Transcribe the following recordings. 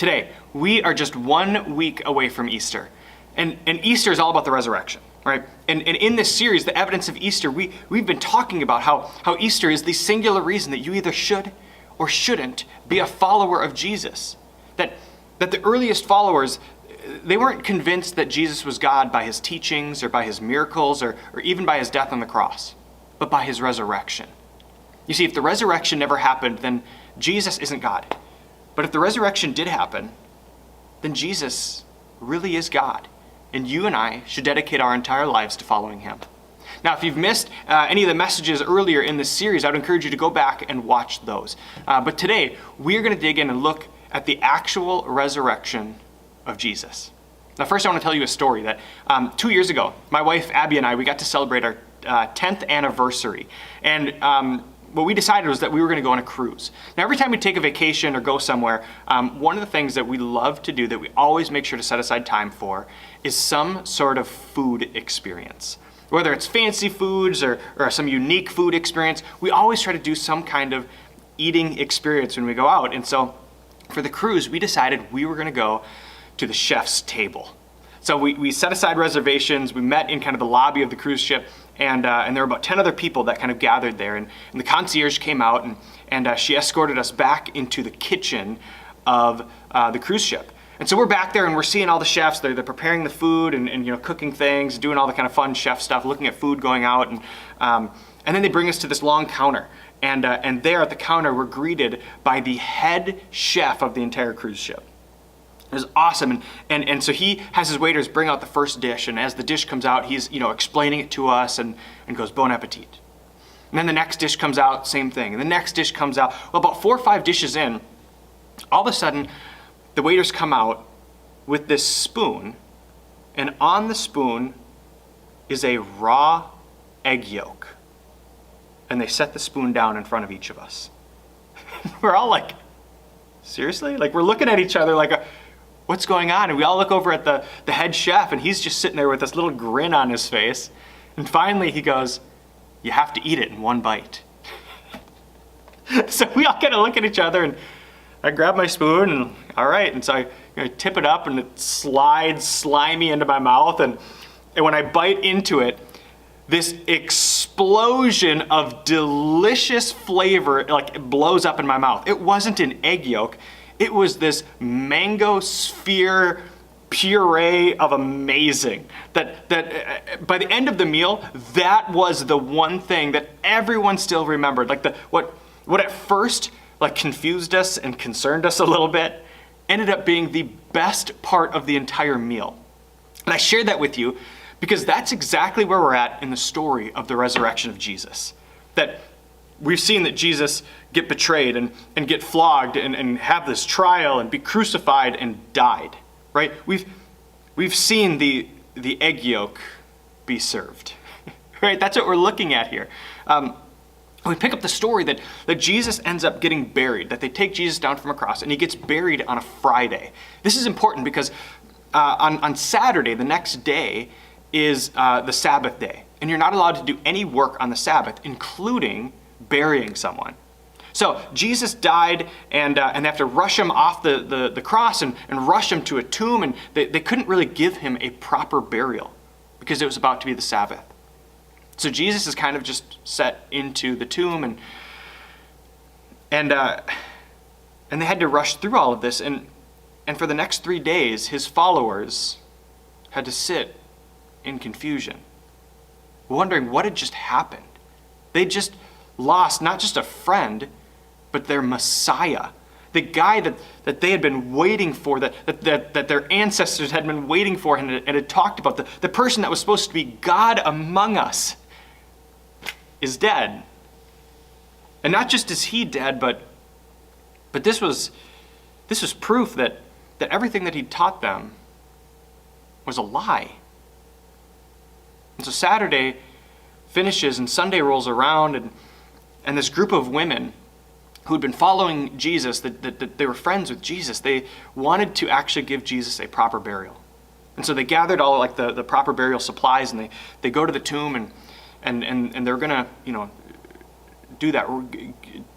Today, we are just 1 week away from Easter. And Easter is all about the resurrection, right? And in this series, The Evidence of Easter, we've been talking about how Easter is the singular reason that you either should or shouldn't be a follower of Jesus. That the earliest followers, they weren't convinced that Jesus was God by his teachings or by his miracles or even by his death on the cross, but by his resurrection. You see, if the resurrection never happened, then Jesus isn't God. But if the resurrection did happen, then Jesus really is God. And you and I should dedicate our entire lives to following him. Now, if you've missed any of the messages earlier in this series, I would encourage you to go back and watch those. But today, we're going to dig in and look at the actual resurrection of Jesus. Now, first I want to tell you a story that 2 years ago, my wife Abby and I, we got to celebrate our 10th anniversary. And what we decided was that we were going to go on a cruise. Now, every time we take a vacation or go somewhere, one of the things that we love to do that we always make sure to set aside time for is some sort of food experience. Whether it's fancy foods or some unique food experience, we always try to do some kind of eating experience when we go out. And so for the cruise, we decided we were going to go to the chef's table. So we set aside reservations, we met in kind of the lobby of the cruise ship, and there were about 10 other people that kind of gathered there. And the concierge came out and she escorted us back into the kitchen of the cruise ship. And so we're back there and we're seeing all the chefs, they're preparing the food and cooking things, doing all the kind of fun chef stuff, looking at food going out. And then they bring us to this long counter. And there at the counter, we're greeted by the head chef of the entire cruise ship. It was awesome. And so he has his waiters bring out the first dish, and as the dish comes out, he's explaining it to us and goes, "Bon appetit." And then the next dish comes out, same thing. And the next dish comes out. Well, about 4 or 5 dishes in, all of a sudden, the waiters come out with this spoon, and on the spoon is a raw egg yolk. And they set the spoon down in front of each of us. We're all like, seriously? Like, we're looking at each other like, what's going on? And we all look over at the head chef, and he's just sitting there with this little grin on his face. And finally he goes, "You have to eat it in one bite." So we all kind of look at each other, and I grab my spoon, and all right. And so I tip it up, and it slides slimy into my mouth. And when I bite into it, this explosion of delicious flavor blows up in my mouth. It wasn't an egg yolk. It was this mango sphere puree of amazing. That by the end of the meal, that was the one thing that everyone still remembered. What at first confused us and concerned us a little bit ended up being the best part of the entire meal. And I shared that with you because that's exactly where we're at in the story of the resurrection of Jesus. That we've seen that Jesus get betrayed and get flogged and have this trial and be crucified and died, right? We've seen the egg yolk be served, right? That's what we're looking at here. We pick up the story that Jesus ends up getting buried, that they take Jesus down from a cross and he gets buried on a Friday. This is important because on Saturday, the next day, is the Sabbath day. And you're not allowed to do any work on the Sabbath, including burying someone. So Jesus died, and they have to rush him off the cross and rush him to a tomb, and they couldn't really give him a proper burial because it was about to be the Sabbath. So Jesus is kind of just set into the tomb, and they had to rush through all of this, and for the next 3 days, his followers had to sit in confusion, wondering what had just happened. They just lost not just a friend, but their Messiah, the guy that they had been waiting for, that their ancestors had been waiting for and had talked about, the person that was supposed to be God among us, is dead. And not just is he dead, but this was proof that everything that he taught them was a lie. And so Saturday finishes and Sunday rolls around, and this group of women who had been following Jesus, that they were friends with Jesus, they wanted to actually give Jesus a proper burial. And so they gathered all the proper burial supplies, and they go to the tomb, and they're gonna do that,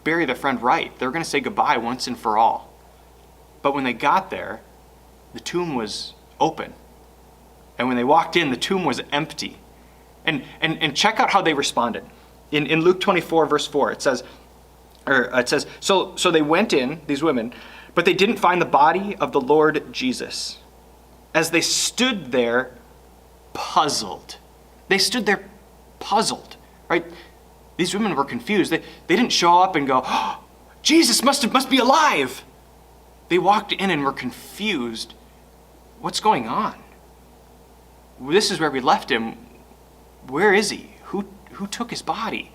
bury their friend right. They're gonna say goodbye once and for all. But when they got there, the tomb was open. And when they walked in, the tomb was empty. And check out how they responded. In Luke 24, verse 4, it says, so they went in, these women, but they didn't find the body of the Lord Jesus. As they stood there, puzzled. They stood there puzzled, right? These women were confused. They didn't show up and go, oh, Jesus must be alive. They walked in and were confused. What's going on? This is where we left him. Where is he? Who took his body?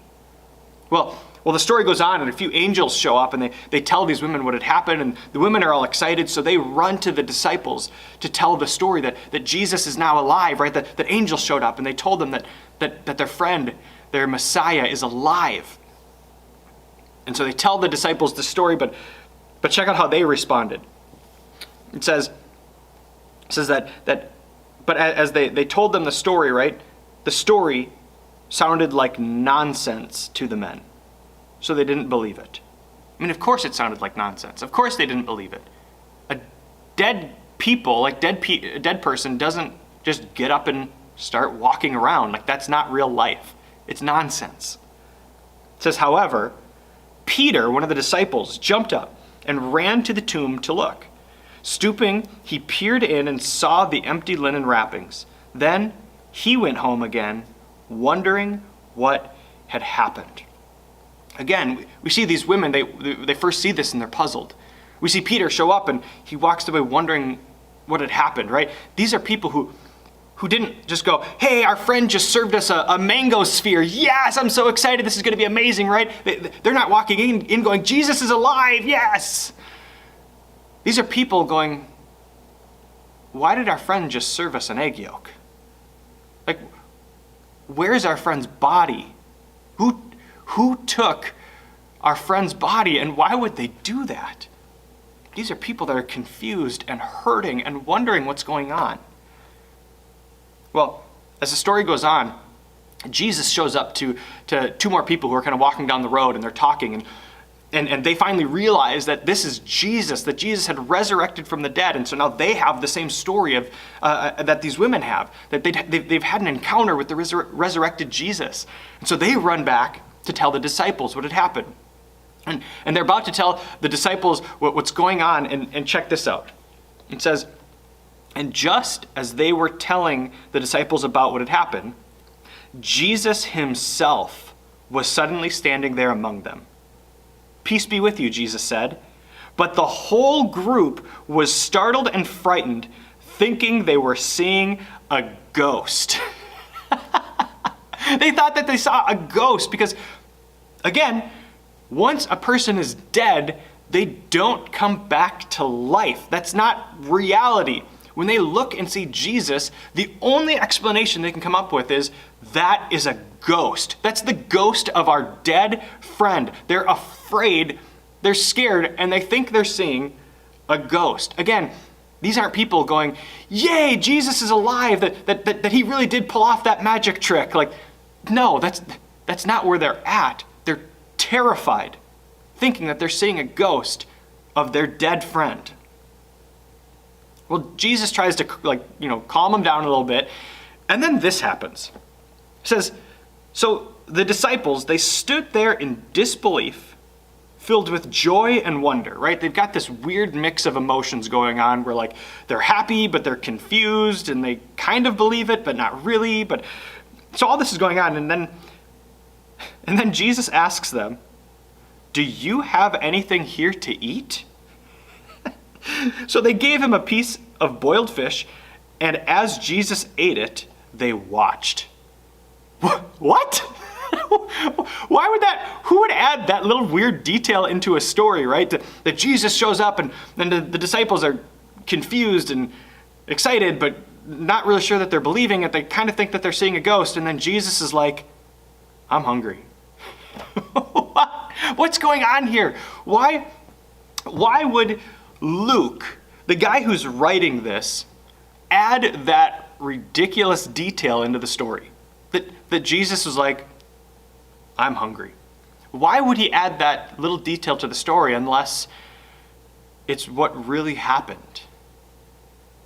Well, the story goes on, and a few angels show up, and they tell these women what had happened, and the women are all excited, so they run to the disciples to tell the story that Jesus is now alive, right? That angels showed up, and they told them that their friend, their Messiah, is alive. And so they tell the disciples the story, but check out how they responded. It says that but as they told them the story, right? The story sounded like nonsense to the men. So they didn't believe it. I mean, of course it sounded like nonsense. Of course they didn't believe it. A dead person doesn't just get up and start walking around. Like, that's not real life. It's nonsense. It says, however, Peter, one of the disciples, jumped up and ran to the tomb to look. Stooping, he peered in and saw the empty linen wrappings. Then he went home again, wondering what had happened. Again, we see these women, they first see this and they're puzzled. We see Peter show up and he walks away wondering what had happened, right? These are people who didn't just go, hey, our friend just served us a mango sphere. Yes, I'm so excited. This is going to be amazing, right? They're not walking in going, Jesus is alive. Yes. These are people going, why did our friend just serve us an egg yolk? Like, where's our friend's body? Who took our friend's body, and why would they do that? These are people that are confused and hurting and wondering what's going on. Well, as the story goes on, Jesus shows up to two more people who are kind of walking down the road, and they're talking, and they finally realize that this is Jesus, that Jesus had resurrected from the dead. And so now they have the same story of that these women have, that they've had an encounter with the resurrected Jesus. And so they run back to tell the disciples what had happened. And they're about to tell the disciples what's going on, and check this out. It says, and just as they were telling the disciples about what had happened, Jesus himself was suddenly standing there among them. Peace be with you, Jesus said. But the whole group was startled and frightened, thinking they were seeing a ghost. They thought that they saw a ghost because, again, once a person is dead, they don't come back to life. That's not reality. When they look and see Jesus, the only explanation they can come up with is, that is a ghost. That's the ghost of our dead friend. They're afraid, they're scared, and they think they're seeing a ghost. Again, these aren't people going, yay, Jesus is alive, that he really did pull off that magic trick. Like, no, that's not where they're at. They're terrified, thinking that they're seeing a ghost of their dead friend. Well, Jesus tries to calm them down a little bit, and then this happens. It says, so the disciples, they stood there in disbelief, filled with joy and wonder, right? They've got this weird mix of emotions going on where, like, they're happy, but they're confused, and they kind of believe it, but not really. But so all this is going on, and then Jesus asks them, do you have anything here to eat? So they gave him a piece of boiled fish, and as Jesus ate it, they watched. What? Why would that? Who would add that little weird detail into a story, right? That Jesus shows up, and then the disciples are confused and excited, but not really sure that they're believing it. They kind of think that they're seeing a ghost, and then Jesus is like, I'm hungry. What's going on here? Why would Luke, the guy who's writing this, add that ridiculous detail into the story? That Jesus was like, I'm hungry. Why would he add that little detail to the story unless it's what really happened.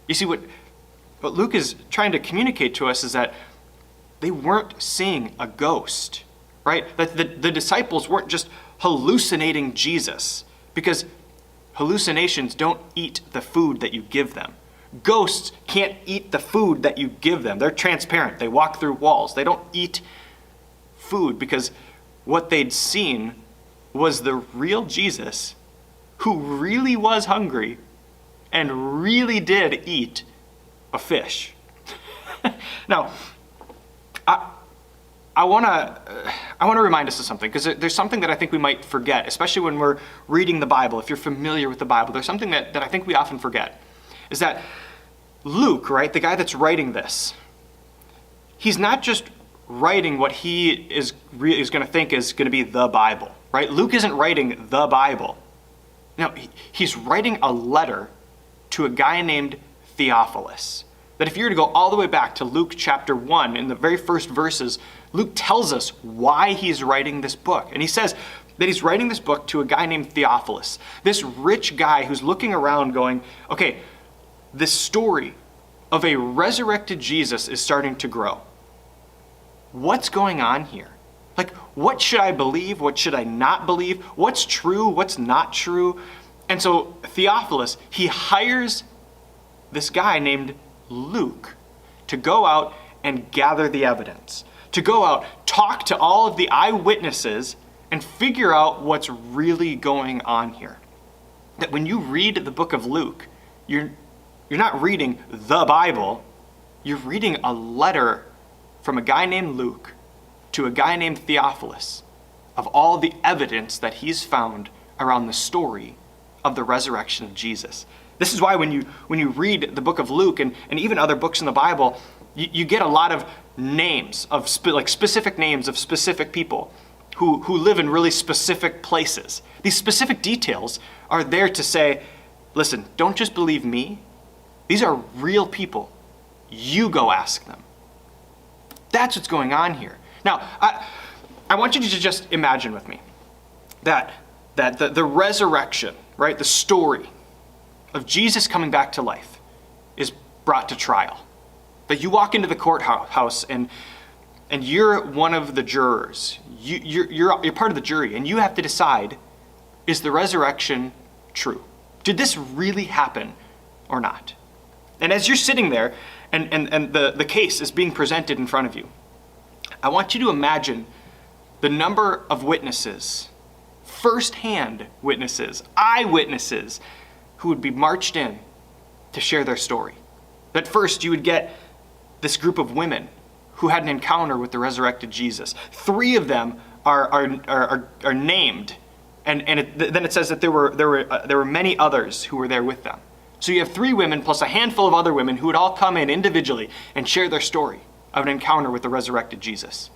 You see, what Luke is trying to communicate to us is that they weren't seeing a ghost, right? That the disciples weren't just hallucinating Jesus, because hallucinations don't eat the food that you give them. Ghosts can't eat the food that you give them. They're transparent. They walk through walls. They don't eat food, because what they'd seen was the real Jesus who really was hungry and really did eat a fish. Now, I want to remind us of something, because there's something that I think we might forget, especially when we're reading the Bible. If you're familiar with the Bible, there's something that I think we often forget, is that Luke, right, the guy that's writing this, he's not just writing what he is going to think is going to be the Bible, right? Luke isn't writing the Bible. No, he's writing a letter to a guy named Theophilus. That if you were to go all the way back to Luke chapter 1, in the very first verses, Luke tells us why he's writing this book. And he says that he's writing this book to a guy named Theophilus, this rich guy who's looking around going, okay, this story of a resurrected Jesus is starting to grow. What's going on here? Like, what should I believe? What should I not believe? What's true? What's not true? And so Theophilus, he hires this guy named Luke to go out and gather the evidence, to go out, talk to all of the eyewitnesses, and figure out what's really going on here. That when you read the book of Luke, you're not reading the Bible, you're reading a letter from a guy named Luke to a guy named Theophilus of all the evidence that he's found around the story of the resurrection of Jesus. This is why when you read the book of Luke and even other books in the Bible, you get a lot of names of specific names of specific people who live in really specific places. These specific details are there to say, listen, don't just believe me. These are real people. You go ask them. That's what's going on here. Now, I want you to just imagine with me that the resurrection, right, the story of Jesus coming back to life is brought to trial. That you walk into the courthouse and you're one of the jurors. You're part of the jury, and you have to decide, is the resurrection true? Did this really happen or not? And as you're sitting there and the case is being presented in front of you, I want you to imagine the number of witnesses, firsthand witnesses, eyewitnesses, who would be marched in to share their story. That first you would get this group of women who had an encounter with the resurrected Jesus. 3 of them are named, and then it says that there were many others who were there with them. So you have 3 women plus a handful of other women who would all come in individually and share their story of an encounter with the resurrected Jesus.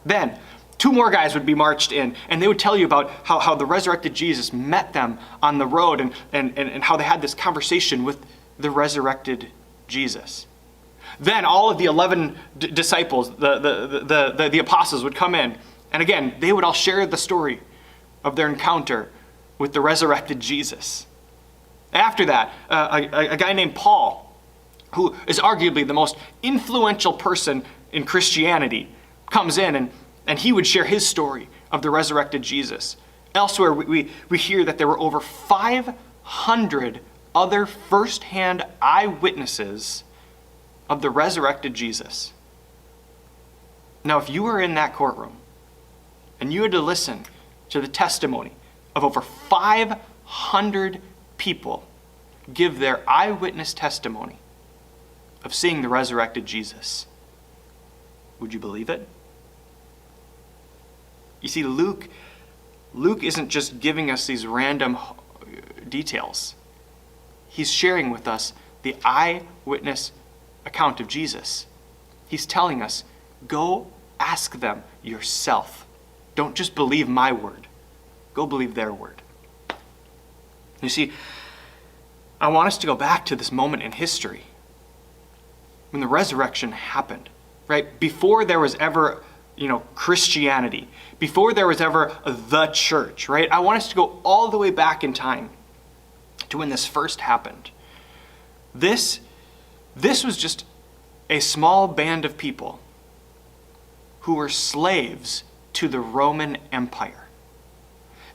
Then 2 more guys would be marched in, and they would tell you about how the resurrected Jesus met them on the road and how they had this conversation with the resurrected Jesus. Then all of the 11 disciples, the apostles, would come in, and again, they would all share the story of their encounter with the resurrected Jesus. After that, a guy named Paul, who is arguably the most influential person in Christianity, comes in and he would share his story of the resurrected Jesus. Elsewhere, we hear that there were over 500 other firsthand eyewitnesses of the resurrected Jesus. Now, if you were in that courtroom and you had to listen to the testimony of over 500 people give their eyewitness testimony of seeing the resurrected Jesus, would you believe it? You see, Luke isn't just giving us these random details. He's sharing with us the eyewitness account of Jesus. He's telling us, go ask them yourself. Don't just believe my word. Go believe their word. You see, I want us to go back to this moment in history when the resurrection happened, right? Before there was ever, Christianity, before there was ever the church, right? I want us to go all the way back in time to when this first happened. This was just a small band of people who were slaves to the Roman Empire.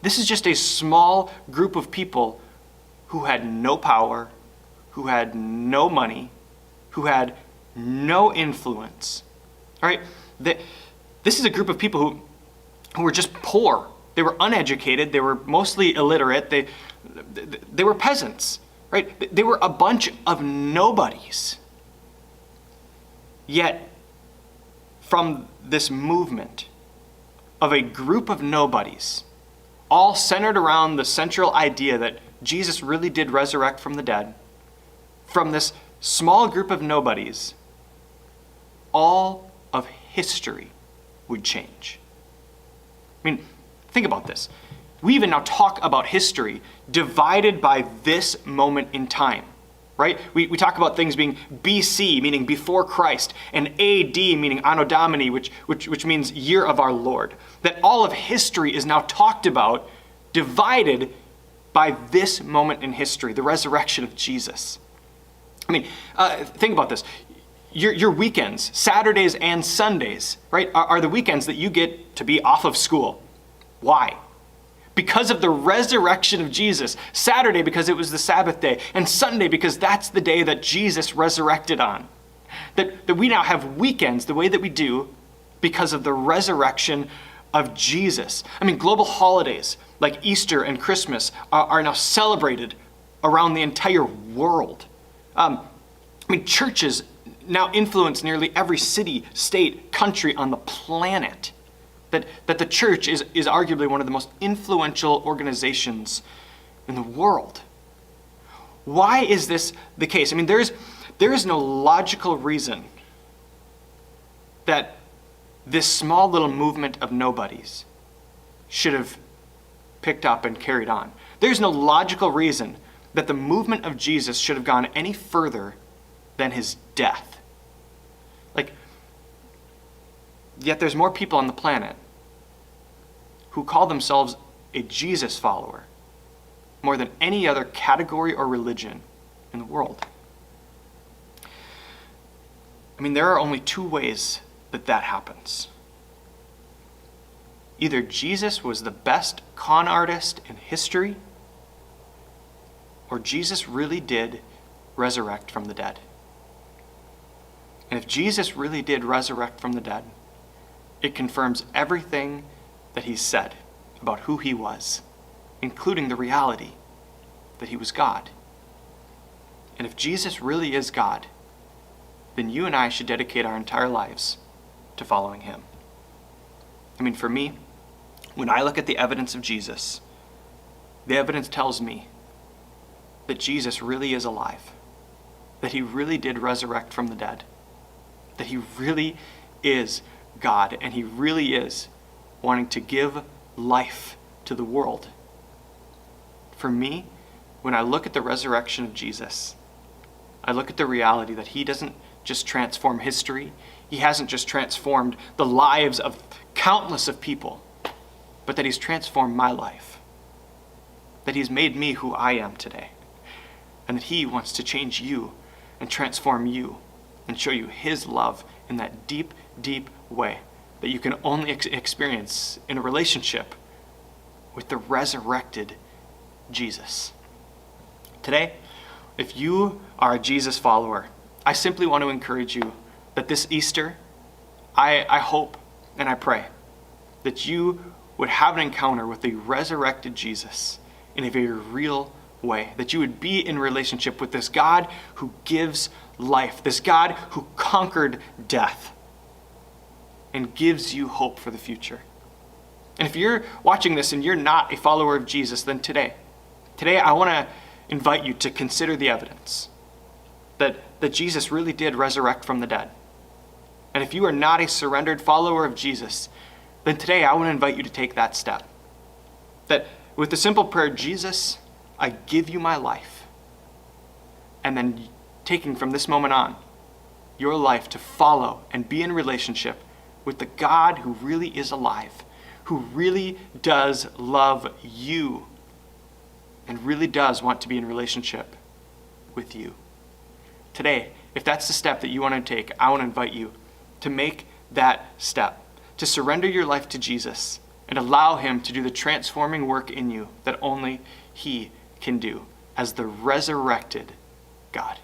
This is just a small group of people who had no power, who had no money, who had no influence. All right? This is a group of people who were just poor. They were uneducated. They were mostly illiterate. They were peasants, right? They were a bunch of nobodies. Yet, from this movement of a group of nobodies, all centered around the central idea that Jesus really did resurrect from the dead, from this small group of nobodies, all of history would change. I mean, think about this. We even now talk about history divided by this moment in time, right? We talk about things being BC, meaning before Christ, and AD, meaning Anno Domini, which means year of our Lord. That all of history is now talked about, divided by this moment in history, the resurrection of Jesus. I mean, think about this. Your weekends, Saturdays and Sundays, right, are the weekends that you get to be off of school. Why? Because of the resurrection of Jesus. Saturday because it was the Sabbath day, and Sunday because that's the day that Jesus resurrected on. That we now have weekends the way that we do because of the resurrection of Jesus. I mean, global holidays like Easter and Christmas are now celebrated around the entire world. I mean, churches now influence nearly every city, state, country on the planet. That the church is arguably one of the most influential organizations in the world. Why is this the case? I mean, there is no logical reason that this small little movement of nobodies should have picked up and carried on. There's no logical reason that the movement of Jesus should have gone any further than his death. Yet there's more people on the planet who call themselves a Jesus follower more than any other category or religion in the world. I mean, there are only two ways that happens. Either Jesus was the best con artist in history, or Jesus really did resurrect from the dead. And if Jesus really did resurrect from the dead, it confirms everything that he said about who he was, including the reality that he was God. And if Jesus really is God, then you and I should dedicate our entire lives to following him. I mean, for me, when I look at the evidence of Jesus, the evidence tells me that Jesus really is alive, that he really did resurrect from the dead, that he really is God, and he really is wanting to give life to the world. For me, when I look at the resurrection of Jesus, I look at the reality that he doesn't just transform history, he hasn't just transformed the lives of countless of people, but that he's transformed my life, that he's made me who I am today, and that he wants to change you and transform you and show you his love in that deep, deep way that you can only experience in a relationship with the resurrected Jesus. Today, if you are a Jesus follower, I simply want to encourage you that this Easter, I hope and I pray that you would have an encounter with the resurrected Jesus in a very real way, that you would be in relationship with this God who gives life, this God who conquered death and gives you hope for the future. And if you're watching this and you're not a follower of Jesus, then today I want to invite you to consider the evidence that Jesus really did resurrect from the dead. And if you are not a surrendered follower of Jesus, then today I want to invite you to take that step. That with the simple prayer, Jesus, I give you my life. And then taking from this moment on your life to follow and be in relationship with the God who really is alive, who really does love you and really does want to be in relationship with you. Today, if that's the step that you want to take, I want to invite you to make that step, to surrender your life to Jesus and allow him to do the transforming work in you that only he can do as the resurrected God.